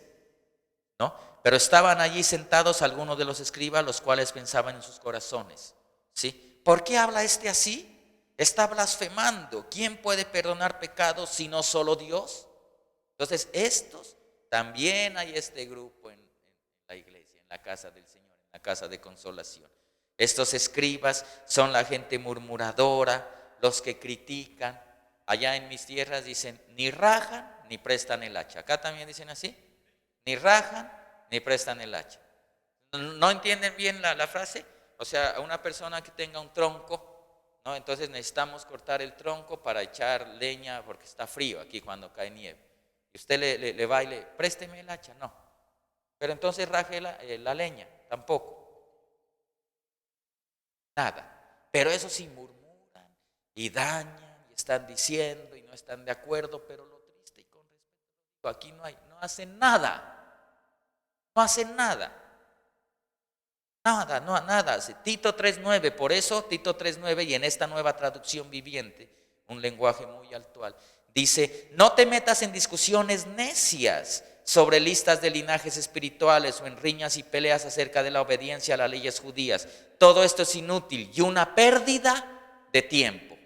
¿no? Pero estaban allí sentados algunos de los escribas, los cuales pensaban en sus corazones, ¿sí? ¿Por qué habla este así? Está blasfemando. ¿Quién puede perdonar pecados sino solo Dios? Entonces, estos, también hay este grupo en la iglesia, en la casa del Señor, en la casa de consolación. Estos escribas son la gente murmuradora, los que critican. Allá en mis tierras dicen, ni rajan ni prestan el hacha. Acá también dicen así, ni rajan ni prestan el hacha. ¿No entienden bien la frase? O sea, a una persona que tenga un tronco, ¿no? Entonces necesitamos cortar el tronco para echar leña porque está frío aquí cuando cae nieve. Y usted le va y le, présteme el hacha, no. Pero entonces raje la leña, tampoco. Nada. Pero eso sí murmuran y dañan y están diciendo y no están de acuerdo, pero lo triste y con respeto, aquí no hacen nada. No hacen nada. Nada. Tito 3:9, por eso Tito 3:9 y en esta nueva traducción viviente, un lenguaje muy actual, dice, no te metas en discusiones necias sobre listas de linajes espirituales o en riñas y peleas acerca de la obediencia a las leyes judías. Todo esto es inútil y una pérdida de tiempo.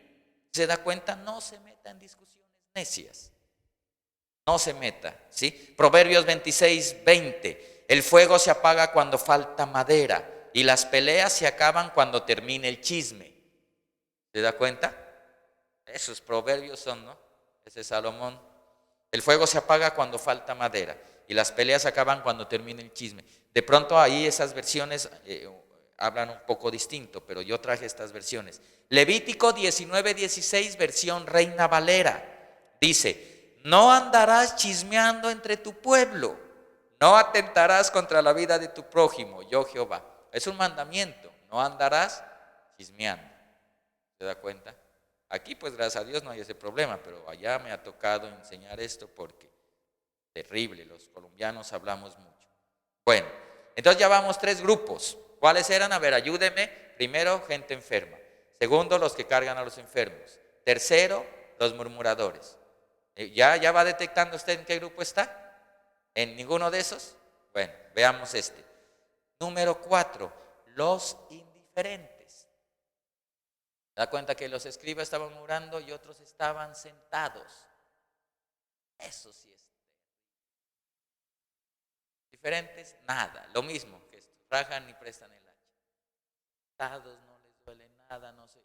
¿Se da cuenta? No se meta en discusiones necias. no se meta, ¿sí? Proverbios 26:20, el fuego se apaga cuando falta madera y las peleas se acaban cuando termine el chisme. ¿Se da cuenta? Esos proverbios son, ¿no? Ese es Salomón. El fuego se apaga cuando falta madera y las peleas se acaban cuando termine el chisme. De pronto ahí esas versiones hablan un poco distinto, pero yo traje estas versiones. Levítico 19:16, versión Reina Valera, dice: no andarás chismeando entre tu pueblo, no atentarás contra la vida de tu prójimo, yo Jehová. Es un mandamiento, no andarás chismeando. ¿Se da cuenta? Aquí pues gracias a Dios no hay ese problema, pero allá me ha tocado enseñar esto porque terrible, los colombianos hablamos mucho. Bueno, entonces ya vamos 3 grupos. ¿Cuáles eran? A ver, ayúdeme. Primero, gente enferma. Segundo, los que cargan a los enfermos. Tercero, los murmuradores. ¿Ya va detectando usted en qué grupo está? ¿En ninguno de esos? Bueno, veamos este. Número 4, los indiferentes. ¿Se da cuenta que los escribas estaban orando y otros estaban sentados? Eso sí es. Diferentes, nada, lo mismo que esto, rajan y prestan el hacha. Sentados, no les duele nada, no se,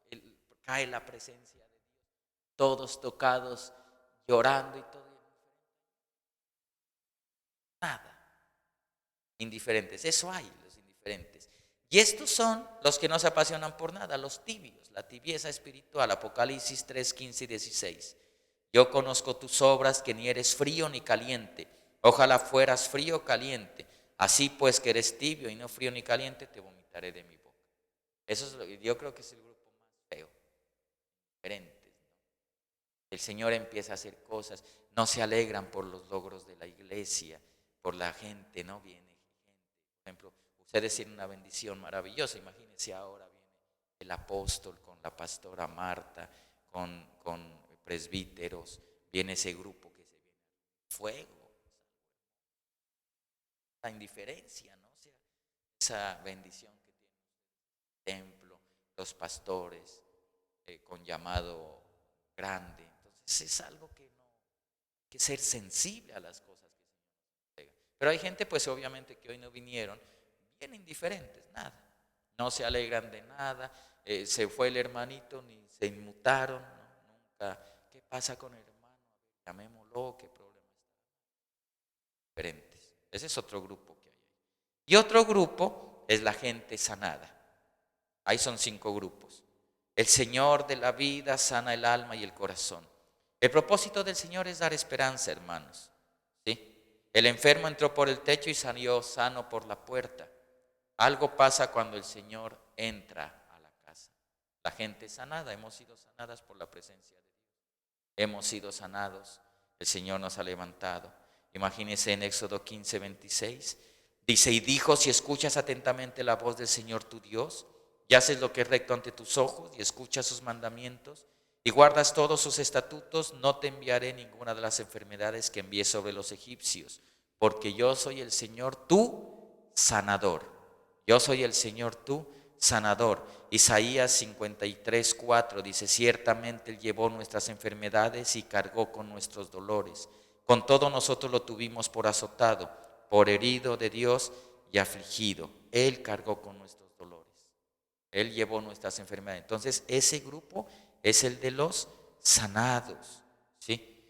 cae la presencia de Dios. Todos tocados, llorando y todo. Nada. Indiferentes, eso hay, los indiferentes. Y estos son los que no se apasionan por nada, los tibios, la tibieza espiritual. Apocalipsis 3, 15 y 16. Yo conozco tus obras, que ni eres frío ni caliente. Ojalá fueras frío o caliente. Así pues que eres tibio y no frío ni caliente, te vomitaré de mi boca. Eso es lo que yo creo que es el grupo más feo. Diferentes, ¿no? El Señor empieza a hacer cosas, no se alegran por los logros de la iglesia, por la gente, ¿no? Viene gente. Por ejemplo, ustedes tienen una bendición maravillosa. Imagínense ahora viene el apóstol con la pastora Marta, con presbíteros, viene ese grupo que se viene fuego, la indiferencia, ¿no? O sea, esa bendición que tiene el templo, los pastores con llamado grande. Entonces es algo que no hay que ser sensible a las cosas que el Señor nos entrega. Pero hay gente, pues obviamente que hoy no vinieron, bien indiferentes, nada, no se alegran de nada. Se fue el hermanito, ni se inmutaron, ¿no? Nunca. ¿Qué pasa con el hermano? A ver, llamémoslo, ¿qué problema está? Diferentes. Ese es otro grupo que hay ahí. Y otro grupo es la gente sanada. Ahí son 5 grupos. El Señor de la vida sana el alma y el corazón. El propósito del Señor es dar esperanza, hermanos. ¿Sí? El enfermo entró por el techo y salió sano por la puerta. Algo pasa cuando el Señor entra a la casa. La gente sanada, hemos sido sanadas por la presencia de Dios. Hemos sido sanados, el Señor nos ha levantado. Imagínense en Éxodo 15:26. Dice: y dijo: si escuchas atentamente la voz del Señor tu Dios, y haces lo que es recto ante tus ojos, y escuchas sus mandamientos, y guardas todos sus estatutos, no te enviaré ninguna de las enfermedades que envié sobre los egipcios, porque yo soy el Señor tu sanador. Yo soy el Señor tu sanador. Isaías 53:4 dice: ciertamente Él llevó nuestras enfermedades y cargó con nuestros dolores. Con todo nosotros lo tuvimos por azotado, por herido de Dios y afligido. Él cargó con nuestros dolores. Él llevó nuestras enfermedades. Entonces ese grupo es el de los sanados, ¿sí?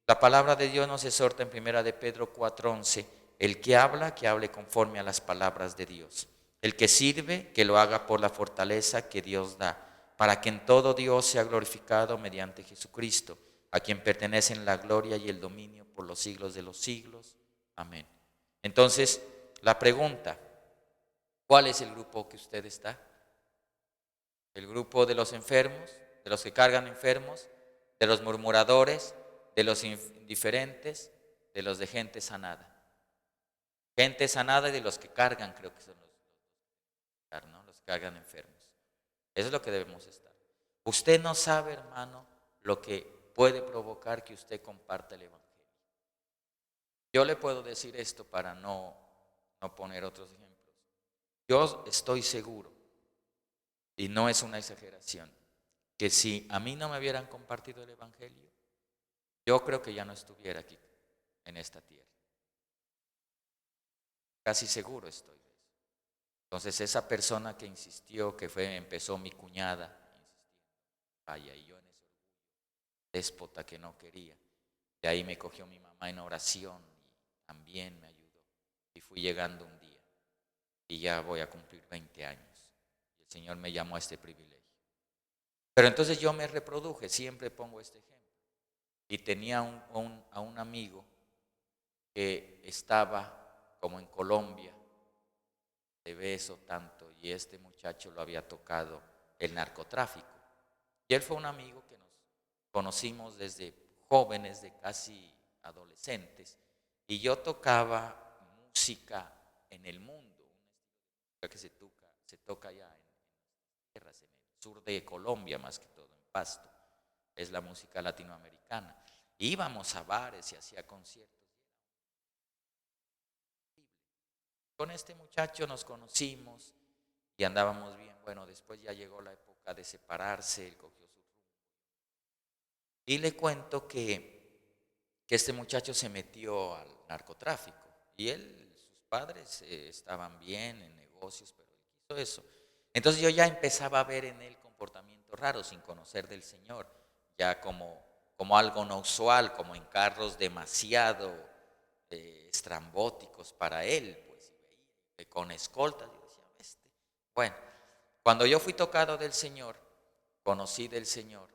La palabra de Dios nos exhorta en 1 de Pedro 4:11: el que habla, que hable conforme a las palabras de Dios. El que sirve, que lo haga por la fortaleza que Dios da, para que en todo Dios sea glorificado mediante Jesucristo, a quien pertenecen la gloria y el dominio por los siglos de los siglos. Amén. Entonces, la pregunta: ¿cuál es el grupo que usted está? ¿El grupo de los enfermos, de los que cargan enfermos, de los murmuradores, de los indiferentes, de los de gente sanada? Gente sanada y de los que cargan, creo que son ¿no? Los que cargan enfermos. Eso es lo que debemos estar. Usted no sabe, hermano, lo que puede provocar que usted comparta el Evangelio. Yo le puedo decir esto para no poner otros ejemplos. Yo estoy seguro, y no es una exageración, que si a mí no me hubieran compartido el Evangelio, yo creo que ya no estuviera aquí. en esta tierra. Casi seguro estoy de eso. Entonces esa persona que insistió, empezó mi cuñada, vaya, y yo en ese orgullo déspota que no quería. De ahí me cogió mi mamá en oración y también me ayudó. Y fui llegando un día y ya voy a cumplir 20 años. Y el Señor me llamó a este privilegio. Pero entonces yo me reproduje, siempre pongo este ejemplo. Y tenía a un amigo que estaba como en Colombia, de beso tanto, y este muchacho lo había tocado el narcotráfico. Y él fue un amigo que nos conocimos desde jóvenes, de casi adolescentes, y yo tocaba música en el mundo, una que se toca allá en tierras, en el sur de Colombia más que todo, en Pasto, es la música latinoamericana. Íbamos a bares y hacía conciertos. Con este muchacho nos conocimos y andábamos bien. Bueno, después ya llegó la época de separarse, él cogió su rumbo. Y le cuento que este muchacho se metió al narcotráfico. Y sus padres estaban bien en negocios, pero él quiso eso. Entonces yo ya empezaba a ver en él comportamientos raros sin conocer del Señor, ya como algo no usual, como en carros demasiado estrambóticos para él, pues, con escoltas. Yo decía, este. Bueno, cuando yo fui tocado del Señor, conocí del Señor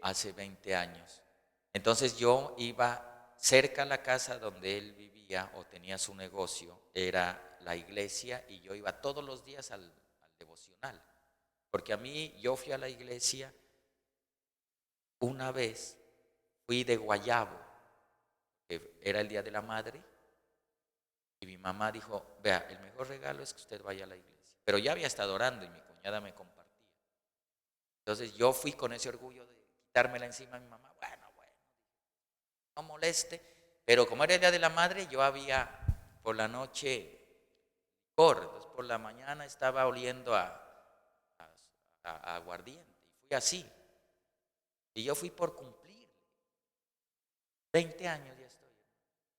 hace 20 años. Entonces yo iba cerca a la casa donde él vivía o tenía su negocio, era la iglesia, y yo iba todos los días al devocional. Porque yo fui a la iglesia una vez, fui de guayabo, que era el Día de la Madre, y mi mamá dijo, vea, el mejor regalo es que usted vaya a la iglesia. Pero ya había estado orando y mi cuñada me compartía. Entonces yo fui con ese orgullo de quitármela encima a mi mamá. Bueno, no moleste. Pero como era el Día de la Madre, yo había por la noche licor. Entonces por la mañana estaba oliendo a aguardiente. Y fui así. Y yo fui por cumplir. 20 años ya estoy.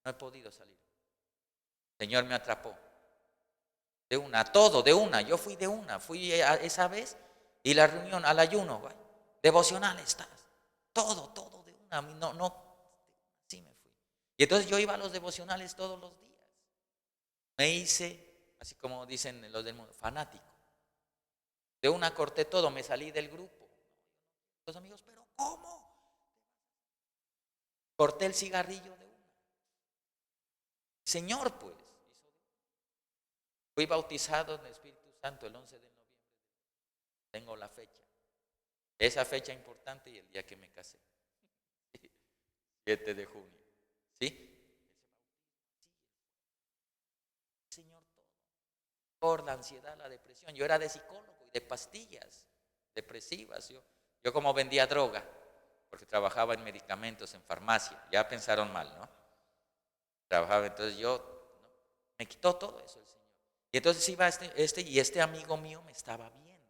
No he podido salir. El Señor me atrapó. De una, todo, de una. Yo fui de una. Fui esa vez y la reunión al ayuno. ¿Vale? Devocional estás. Todo de una. No. Sí me fui. Y entonces yo iba a los devocionales todos los días. Me hice, así como dicen los del mundo, fanático. De una corté todo, me salí del grupo. Los amigos, pero ¿cómo? Corté el cigarrillo de una. Señor, pues. Fui bautizado en el Espíritu Santo el 11 de noviembre. Tengo la fecha. Esa fecha importante y el día que me casé. 7 de junio. ¿Sí? Señor, todo. Por la ansiedad, la depresión. Yo era de psicólogo y de pastillas depresivas. Yo como vendía droga, porque trabajaba en medicamentos, en farmacia. Ya pensaron mal, ¿no? Trabajaba, entonces me quitó todo eso el Señor. Y entonces iba y este amigo mío me estaba viendo.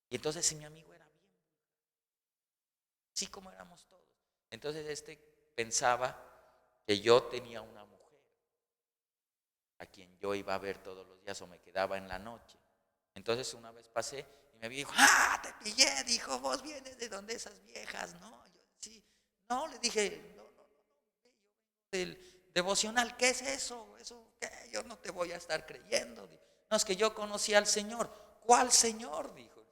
Y entonces si mi amigo era bien, así como éramos todos. Entonces pensaba que yo tenía una mujer a quien yo iba a ver todos los días o me quedaba en la noche. Entonces una vez pasé y me dijo, te pillé, dijo, vos vienes de donde esas viejas, ¿no? Yo, sí, no, le dije, no, del devocional, ¿qué es eso? ¿Eso qué? Yo no te voy a estar creyendo. No, es que yo conocí al Señor. ¿Cuál Señor? Dijo,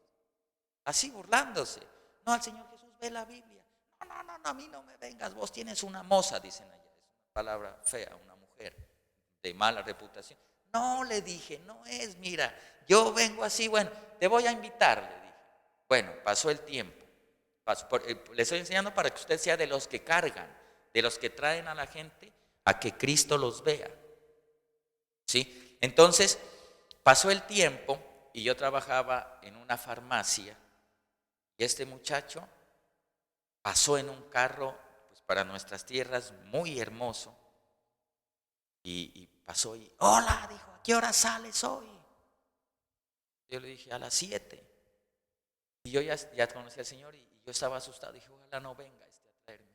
así burlándose. No, al Señor Jesús, ve la Biblia. No, a mí no me vengas, vos tienes una moza, dicen allá, es una palabra fea, una mujer de mala reputación. No, le dije, no es, mira, yo vengo así, bueno, te voy a invitar, le dije. Bueno, pasó el tiempo. Le estoy enseñando para que usted sea de los que cargan, de los que traen a la gente a que Cristo los vea. ¿Sí? Entonces, pasó el tiempo y yo trabajaba en una farmacia y este muchacho pasó en un carro, pues para nuestras tierras, muy hermoso, y pasó y, hola, dijo, ¿a qué hora sales hoy? Yo le dije, a las 7. Y yo ya conocí al Señor y yo estaba asustado. Dije, ojalá no venga a traerme.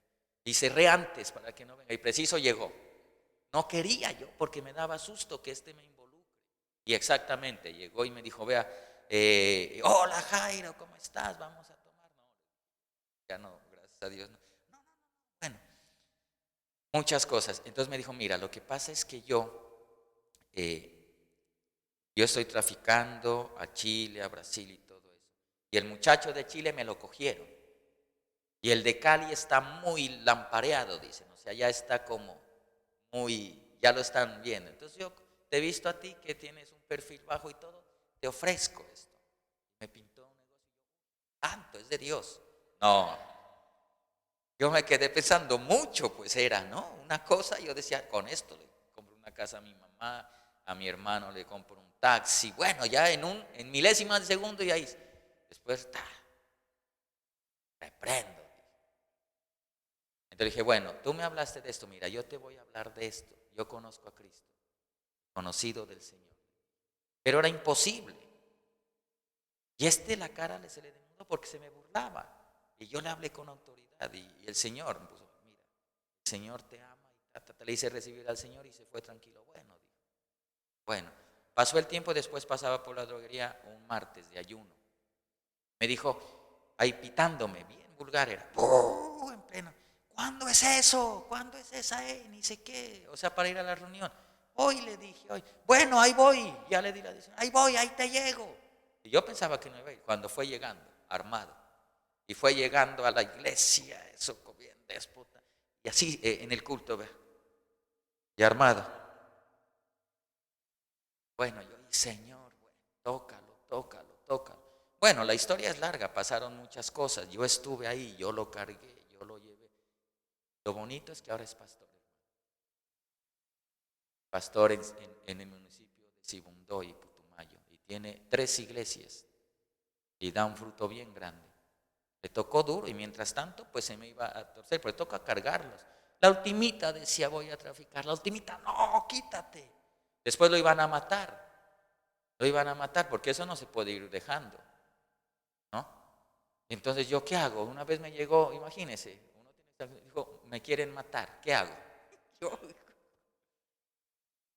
Y cerré antes para que no venga. Y preciso llegó. No quería yo porque me daba susto que me involucre. Y exactamente, llegó y me dijo, vea, hola Jairo, ¿cómo estás? Vamos a tomar. No, ya no, gracias a Dios. No. Bueno, muchas cosas. Entonces me dijo, mira, lo que pasa es que yo estoy traficando a Chile, a Brasil y todo eso. Y el muchacho de Chile me lo cogieron. Y el de Cali está muy lampareado, dicen. O sea, ya está como ya lo están viendo. Entonces yo te he visto a ti que tienes un perfil bajo y todo, te ofrezco esto. Me pintó un negocio. Tanto, es de Dios. No, yo me quedé pensando mucho, pues era, ¿no? Una cosa, yo decía, con esto le compro una casa a mi mamá, a mi hermano le compro un taxi. Bueno, ya en milésimas de segundo y ahí. Después, reprendo. Entonces dije, bueno, tú me hablaste de esto, mira, yo te voy a hablar de esto. Yo conozco a Cristo, conocido del Señor. Pero era imposible. Y la cara se le desnudó porque se me burlaba. Y yo le hablé con autoridad y el Señor, pues, mira, el Señor te ama y le hice recibir al Señor y se fue tranquilo. Bueno, dijo. Bueno, pasó el tiempo, después pasaba por la droguería un martes de ayuno. Me dijo, ahí pitándome, bien vulgar era, en pleno, ¿cuándo es eso? ¿Cuándo es esa? Ni sé qué, o sea, para ir a la reunión. Hoy le dije, hoy, bueno, ahí voy, ya le di la decisión, ahí voy, ahí te llego. Y yo pensaba que no iba a ir, cuando fue llegando, armado, y fue llegando a la iglesia, eso bien déspota, y así en el culto, ve, y armado. Bueno, yo dije, Señor, bueno, tócalo, tócalo, tócalo. Bueno, la historia es larga, pasaron muchas cosas. Yo estuve ahí, yo lo cargué, yo lo llevé. Lo bonito es que ahora es pastor. Pastor en el municipio de Sibundoy y Putumayo. Y tiene 3 iglesias y da un fruto bien grande. Le tocó duro y mientras tanto pues se me iba a torcer, pero toca cargarlos. La ultimita decía voy a traficar, la ultimita no, quítate. Después lo iban a matar, porque eso no se puede ir dejando, ¿no? Entonces yo ¿qué hago? Una vez me llegó, imagínese, dijo, me quieren matar, ¿qué hago?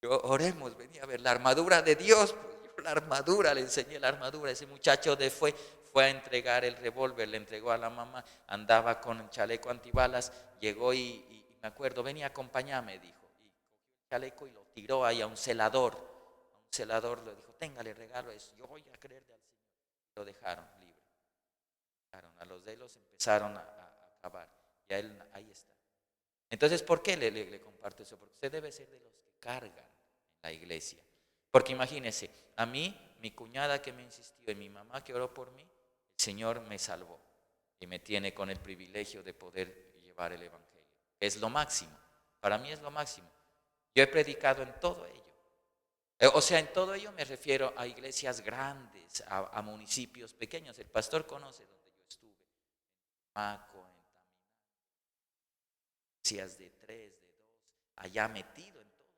Yo, oremos, venía a ver la armadura de Dios, pues yo la armadura, le enseñé la armadura, ese muchacho fue a entregar el revólver, le entregó a la mamá, andaba con el chaleco antibalas, llegó y me acuerdo, venía, acompáñame, dijo, y cogió el chaleco y lo tiró ahí a un celador le dijo, tenga, le regalo eso, yo voy a creerle al Señor, lo dejaron libre, a los de los empezaron a acabar, y a él ahí está. Entonces, ¿por qué le comparto eso? Porque usted debe ser de los que cargan en la iglesia. Porque imagínese, a mí, mi cuñada que me insistió y mi mamá que oró por mí, el Señor me salvó y me tiene con el privilegio de poder llevar el Evangelio. Es lo máximo, para mí es lo máximo. Yo he predicado en todo ello. O sea, en todo ello me refiero a iglesias grandes, a municipios pequeños. El pastor conoce donde yo estuve, en Maco, en iglesias de 3, de 2, allá metido en todo.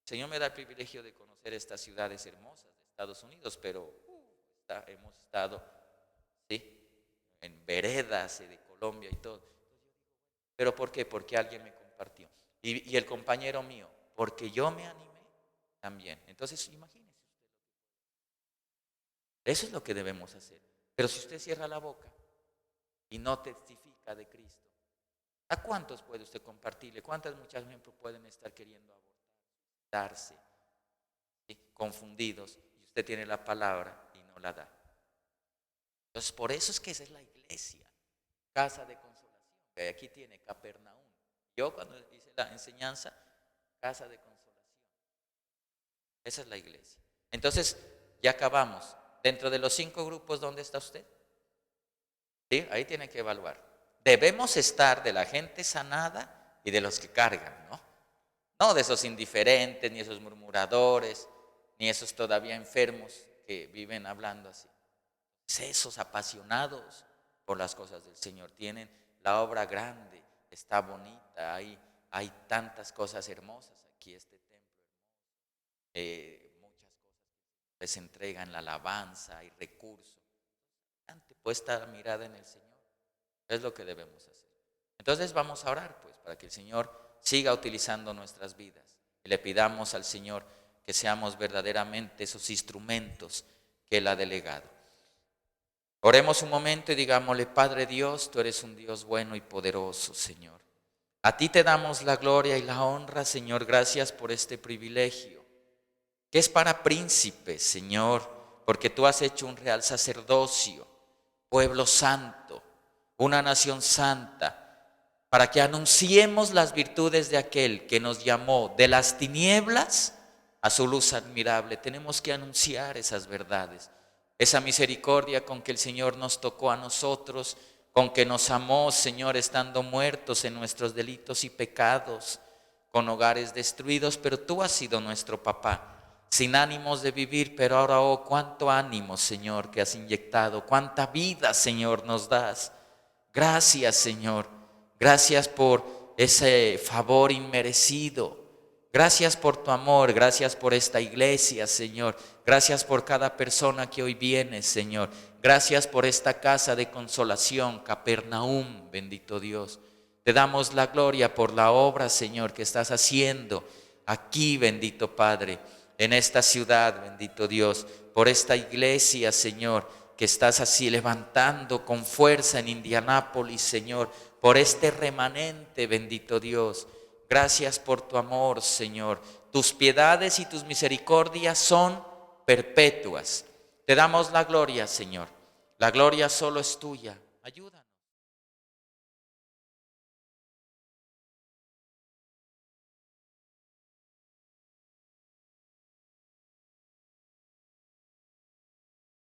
El Señor me da el privilegio de conocer estas ciudades hermosas de Estados Unidos, pero hemos estado, ¿sí?, en veredas de Colombia y todo. ¿Pero por qué? Porque alguien me compartió. Y el compañero mío, porque yo me animé también. Entonces, imagínese usted. Eso es lo que debemos hacer. Pero si usted cierra la boca y no testifica de Cristo, ¿a cuántos puede usted compartirle? ¿Cuántas muchas miembros pueden estar queriendo abortarse, ¿sí?, confundidos, y usted tiene la palabra y no la da? Entonces, por eso es que esa es la iglesia, casa de consolación, que aquí tiene Capernaum. Yo cuando hice la enseñanza, casa de consolación. Esa es la iglesia. Entonces, ya acabamos. Dentro de los 5 grupos, ¿dónde está usted? ¿Sí? Ahí tiene que evaluar. Debemos estar de la gente sanada y de los que cargan, ¿no? No de esos indiferentes, ni esos murmuradores, ni esos todavía enfermos que viven hablando así. Esos apasionados por las cosas del Señor. Tienen la obra grande, está bonita, hay tantas cosas hermosas aquí, este templo hermoso, muchas cosas les entregan la alabanza y recursos. Puesta la mirada en el Señor. Es lo que debemos hacer. Entonces vamos a orar, pues. para que el Señor siga utilizando nuestras vidas. Y le pidamos al Señor que seamos verdaderamente esos instrumentos que Él ha delegado. Oremos un momento y digámosle: Padre Dios, tú eres un Dios bueno y poderoso, Señor. A ti te damos la gloria y la honra, Señor. Gracias por este privilegio, que es para príncipes, Señor, porque tú has hecho un real sacerdocio, pueblo santo, una nación santa, para que anunciemos las virtudes de aquel que nos llamó de las tinieblas a su luz admirable. Tenemos que anunciar esas verdades, esa misericordia con que el Señor nos tocó a nosotros, con que nos amó, Señor, estando muertos en nuestros delitos y pecados, con hogares destruidos, pero tú has sido nuestro papá, sin ánimos de vivir, pero ahora, oh, cuánto ánimo, Señor, que has inyectado, cuánta vida, Señor, nos das. Gracias, Señor, gracias por ese favor inmerecido. Gracias por tu amor, gracias por esta iglesia, Señor. Gracias por cada persona que hoy viene, Señor. Gracias por esta casa de consolación, Capernaum, bendito Dios. Te damos la gloria por la obra, Señor, que estás haciendo aquí, bendito Padre, en esta ciudad, bendito Dios, por esta iglesia, Señor, que estás así levantando con fuerza en Indianápolis, Señor, por este remanente, bendito Dios. Gracias por tu amor, Señor. Tus piedades y tus misericordias son perpetuas. Te damos la gloria, Señor. La gloria solo es tuya. Ayúdanos.